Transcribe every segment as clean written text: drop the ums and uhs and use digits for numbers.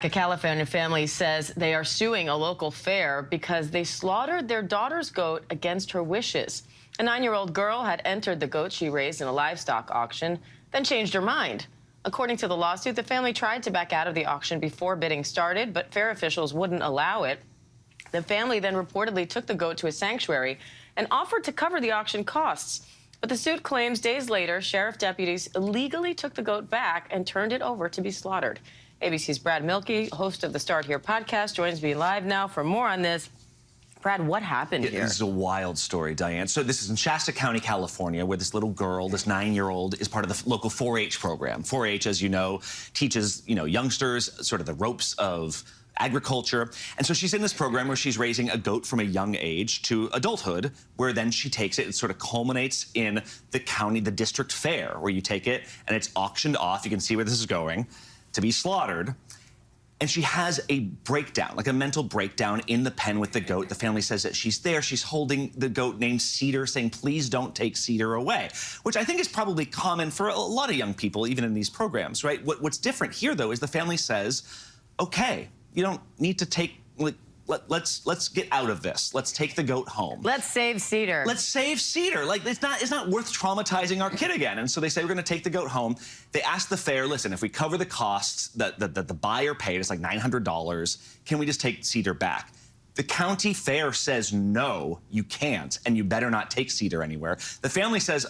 A California family says they are suing a local fair because they slaughtered their daughter's goat against her wishes. A 9-year-old girl had entered the goat she raised in a livestock auction, then changed her mind. According to the lawsuit, the family tried to back out of the auction before bidding started, but fair officials wouldn't allow it. The family then reportedly took the goat to a sanctuary and offered to cover the auction costs. But the suit claims days later, sheriff deputies illegally took the goat back and turned it over to be slaughtered. ABC's Brad Milkey, host of the Start Here podcast, joins me live now for more on this. Brad, what happened here? This is a wild story, Diane. So this is in Shasta County, California, where this little girl, this 9-year-old, is part of the local 4-H program. 4-H, as you know, teaches, youngsters sort of the ropes of agriculture. And so she's in this program where she's raising a goat from a young age to adulthood, where then she takes it. It sort of culminates in the district fair, where you take it and it's auctioned off. You can see where this is going, to be slaughtered. And she has a breakdown, like a mental breakdown in the pen with the goat. The family says that she's there. She's holding the goat named Cedar, saying, please don't take Cedar away, which I think is probably common for a lot of young people, even in these programs, right? What's different here, though, is the family says, okay, you don't need to take, let's get out of this. Let's take the goat home. Let's save Cedar. Let's save Cedar. Like, it's not worth traumatizing our kid again. And so they say, we're going to take the goat home. They ask the fair, listen, if we cover the costs that the buyer paid, it's like $900, can we just take Cedar back? The county fair says, no, you can't, and you better not take Cedar anywhere. The family says,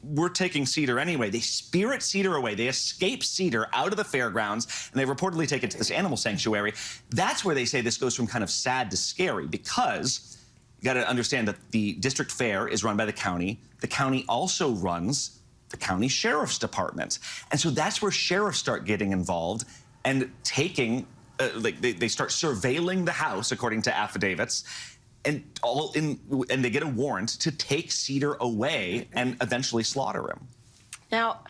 we're taking Cedar anyway. They spirit Cedar away. They escape Cedar out of the fairgrounds, and they reportedly take it to this animal sanctuary. That's where they say this goes from kind of sad to scary, because you got to understand that the district fair is run by the county. The county also runs the county sheriff's department. And so that's where sheriffs start getting involved and taking they start surveilling the house, according to affidavits, and they get a warrant to take Cedar away and eventually slaughter him. Now,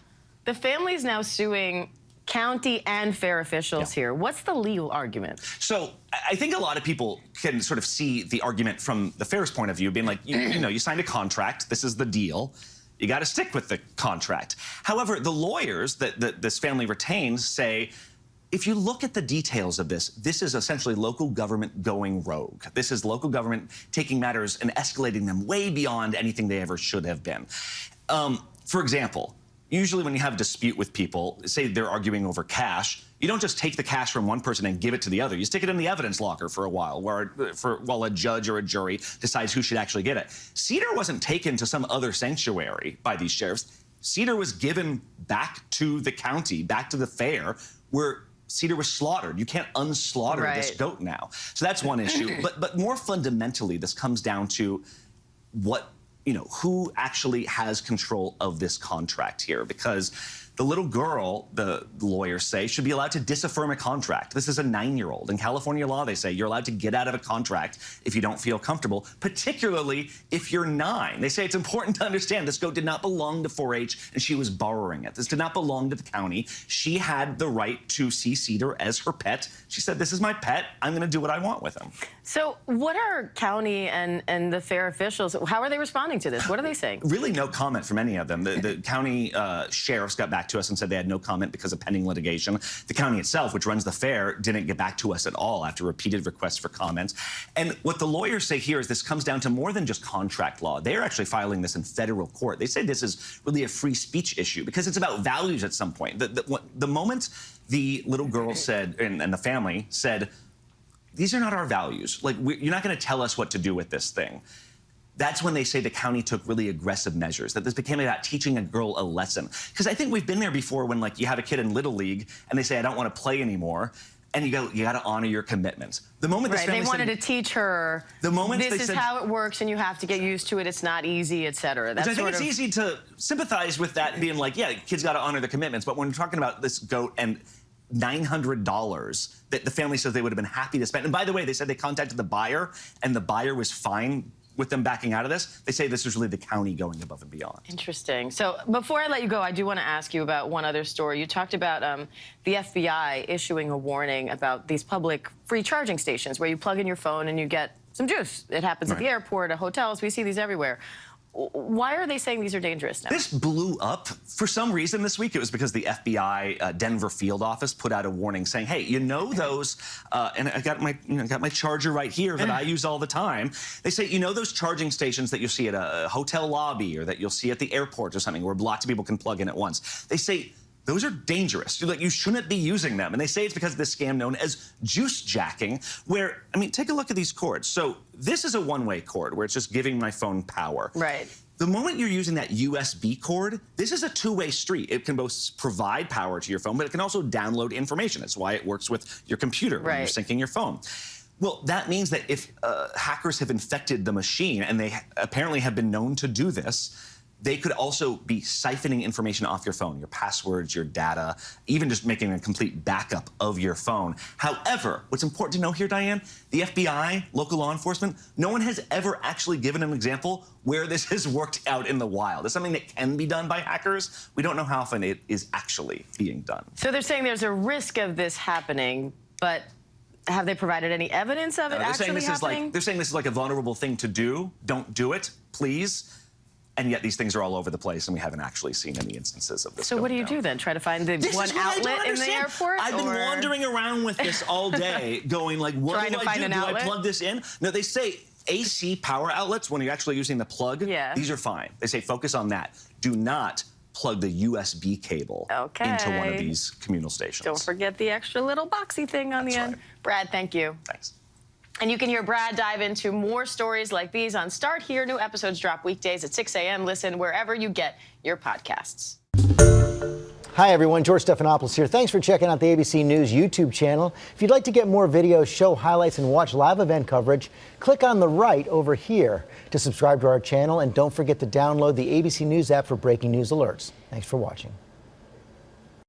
the family's now suing county and fair officials here. What's the legal argument? So I think a lot of people can sort of see the argument from the fair's point of view, being like, you signed a contract, this is the deal. You got to stick with the contract. However, the lawyers that this family retains say, if you look at the details of this, this is essentially local government going rogue. This is local government taking matters and escalating them way beyond anything they ever should have been. For example, usually when you have a dispute with people, say they're arguing over cash, you don't just take the cash from one person and give it to the other. You stick it in the evidence locker for a while, while a judge or a jury decides who should actually get it. Cedar wasn't taken to some other sanctuary by these sheriffs. Cedar was given back to the county, back to the fair, where Cedar was slaughtered. You can't unslaughter this goat now. So that's one issue. But more fundamentally, this comes down to who actually has control of this contract here, because the little girl, the lawyers say, should be allowed to disaffirm a contract. This is a 9-year-old. In California law, they say you're allowed to get out of a contract if you don't feel comfortable, particularly if you're 9. They say it's important to understand this goat did not belong to 4-H and she was borrowing it. This did not belong to the county. She had the right to see Cedar as her pet. She said, this is my pet. I'm going to do what I want with him. So what are county and the fair officials, how are they responding to this? What are they saying? Really no comment from any of them. The county sheriffs got back to us and said they had no comment because of pending litigation. The county itself, which runs the fair, didn't get back to us at all after repeated requests for comments. And what the lawyers say here is this comes down to more than just contract law. They're actually filing this in federal court. They say this is really a free speech issue because it's about values at some point. The moment the little girl said, and the family said, these are not our values. Like, you're not going to tell us what to do with this thing. That's when they say the county took really aggressive measures, that this became about teaching a girl a lesson. Because I think we've been there before when, like, you have a kid in Little League and they say, I don't want to play anymore. And you got to honor your commitments. The moment this family they wanted to teach her, this is how it works and you have to get used to it. It's not easy, etc. I think it's easy to sympathize with that and being like, yeah, kids got to honor their commitments. But when we're talking about this goat and $900 that the family says they would have been happy to spend. And by the way, they said they contacted the buyer and the buyer was fine with them backing out of this. They say this is really the county going above and beyond. Interesting. So before I let you go, I do want to ask you about one other story. You talked about the FBI issuing a warning about these public free charging stations where you plug in your phone and you get some juice. It happens at the airport, at hotels. We see these everywhere. Why are they saying these are dangerous now? This blew up for some reason this week. It was because the FBI Denver field office put out a warning saying, hey, you know those, and I got my charger right here that I use all the time. They say, you know those charging stations that you see at a hotel lobby or that you'll see at the airport or something where lots of people can plug in at once? They say, those are dangerous. You shouldn't be using them. And they say it's because of this scam known as juice jacking, where, I mean, take a look at these cords. So this is a one-way cord where it's just giving my phone power. Right. The moment you're using that USB cord, this is a two-way street. It can both provide power to your phone, but it can also download information. That's why it works with your computer when you're syncing your phone. Well, that means that if hackers have infected the machine, and they apparently have been known to do this, they could also be siphoning information off your phone, your passwords, your data, even just making a complete backup of your phone. However, what's important to know here, Diane, the FBI, local law enforcement, no one has ever actually given an example where this has worked out in the wild. It's something that can be done by hackers. We don't know how often it is actually being done. So they're saying there's a risk of this happening, but have they provided any evidence of it actually happening? They're saying this is like a vulnerable thing to do. Don't do it, please. And yet these things are all over the place, and we haven't actually seen any instances of this. So what do you do then? Try to find the one outlet in the airport? I've been wandering around with this all day, going like, what do I do? Do I plug this in? No, they say AC power outlets, when you're actually using the plug, these are fine. They say focus on that. Do not plug the USB cable into one of these communal stations. Don't forget the extra little boxy thing on the end. Brad, thank you. Thanks. And you can hear Brad dive into more stories like these on Start Here. New episodes drop weekdays at 6 a.m. Listen wherever you get your podcasts. Hi, everyone. George Stephanopoulos here. Thanks for checking out the ABC News YouTube channel. If you'd like to get more videos, show highlights, and watch live event coverage, click on the right over here to subscribe to our channel. And don't forget to download the ABC News app for breaking news alerts. Thanks for watching.